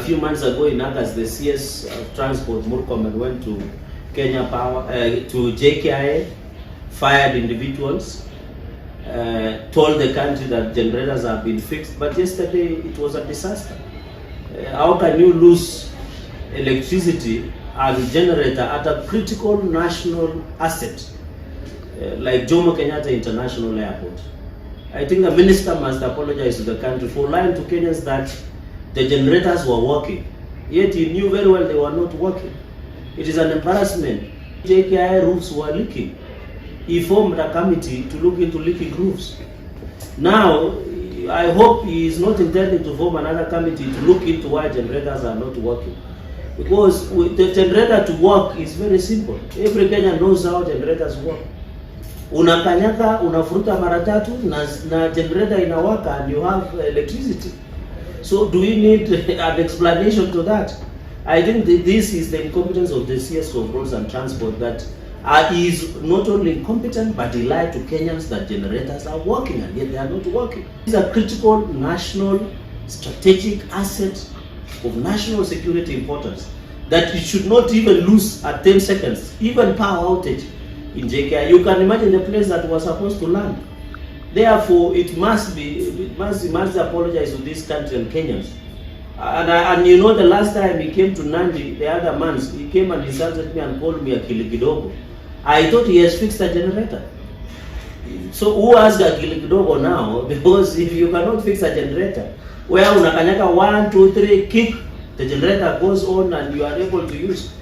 few months ago in August, the CS Transport Murkomen went to Kenya Power, to JKIA, fired individuals, told the country that generators have been fixed, but yesterday it was a disaster. How can you lose electricity and generator at a critical national asset like Jomo Kenyatta International Airport? I think the minister must apologize to the country for lying to Kenyans that the generators were working, yet he knew very well they were not working. It is an embarrassment. JKIA roofs were leaking. He formed a committee to look into leaking roofs. Now, I hope he is not intending to form another committee to look into why generators are not working. Because the generator to work is very simple. Every Kenyan knows how generators work. Unakanyaka, unafuruta mara tatu, na generator inawaka and you have electricity. So do we need an explanation to that? I think this is the incompetence of the CS of Roads and Transport, that he is not only incompetent, but he lied to Kenyans that generators are working, and yet they are not working. It's a critical national strategic asset of national security importance that it should not even lose at 10 seconds, even power outage in JKIA. You can imagine the place that was supposed to land. Therefore, it must apologize to this country and Kenyans. And you know, the last time he came to Nandi, the other months, he came and insulted me and called me a kilikidogo. I thought he has fixed the generator. So who has a kilikidogo now? Because if you cannot fix a generator, where unakanyaka 1, 2, 3, kick, the generator goes on and you are able to use.